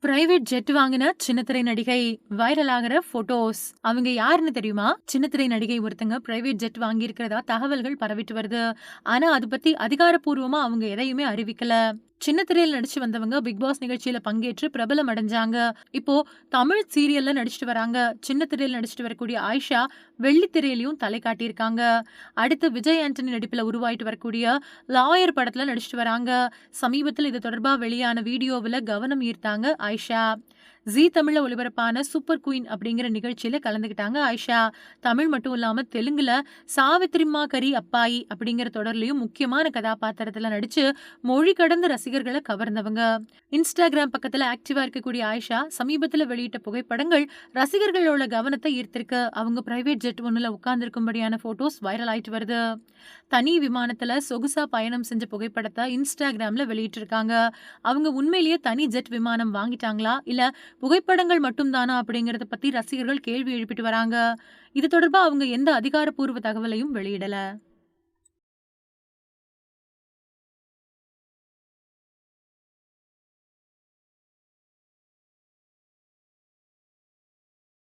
Private jet வாங்கின சின்னத்திரை நடிகை வைரல் ஆகிற போட்டோஸ். அவங்க யாருன்னு தெரியுமா? சின்னத்திரை நடிகை ஒருத்தங்க பிரைவேட் ஜெட் வாங்கி இருக்கிறதா தகவல்கள் பரவிட்டு வருது. ஆனா அது பத்தி அதிகாரப்பூர்வமா அவங்க எதையுமே அறிவிக்கல. சின்ன திரையில நடிச்சு வந்தவங்க பிக் பாஸ் நிகழ்ச்சியில பங்கேற்று பிரபலம் அடைஞ்சாங்க. இப்போ தமிழ் சீரியல்ல நடிச்சிட்டு வராங்க. சின்ன திரையில நடிச்சிட்டு வரக்கூடிய ஆயிஷா வெள்ளி திரையிலயும் தலை காட்டியிருக்காங்க. அடுத்து விஜய் ஆண்டனி நடிப்புல உருவாயிட்டு வரக்கூடிய லாயர் படத்துல நடிச்சிட்டு வராங்க. சமீபத்தில் இது தொடர்பா வெளியான வீடியோவுல கவனம் ஈர்த்தாங்க ஆயிஷா. ஜீ தமிழ்ல ஒளிபரப்பான சூப்பர் குயின் அப்படிங்கிற நிகழ்ச்சியில கலந்துக்கிட்டாங்க ஆயிஷா. தமிழ் மட்டும் இல்லாம தெலுங்குல சாவித்திரிமா கரி அப்பாயி அப்படிங்கிற தொடர்லயும் முக்கியமான கதாபாத்திரத்துல நடிச்சு மொழி கடந்த ரசிகர்களை கவர்ந்தவங்க. இன்ஸ்டாகிராம் பக்கத்துல ஆக்டிவா இருக்கக்கூடிய ஆயிஷா சமீபத்துல வெளியிட்ட புகைப்படங்கள் ரசிகர்களோட கவனத்தை ஈர்த்திருக்கு. அவங்க பிரைவேட் ஜெட் ஒண்ணுல உட்கார்ந்து இருக்கும்படியான போட்டோஸ் வைரல் ஆயிட்டு வருது. தனி விமானத்துல சொகுசா பயணம் செஞ்ச புகைப்படத்தை இன்ஸ்டாகிராம்ல வெளியிட்டிருக்காங்க. அவங்க உண்மையிலேயே தனி ஜெட் விமானம் வாங்கிட்டாங்களா இல்ல புகைப்படங்கள் மட்டும் தானா அப்படிங்கறத பத்தி ரசிகர்கள் கேள்வி எழுப்பிட்டு வராங்க. இது தொடர்பா அவங்க எந்த அதிகாரப்பூர்வ தகவலையும் வெளியிடல.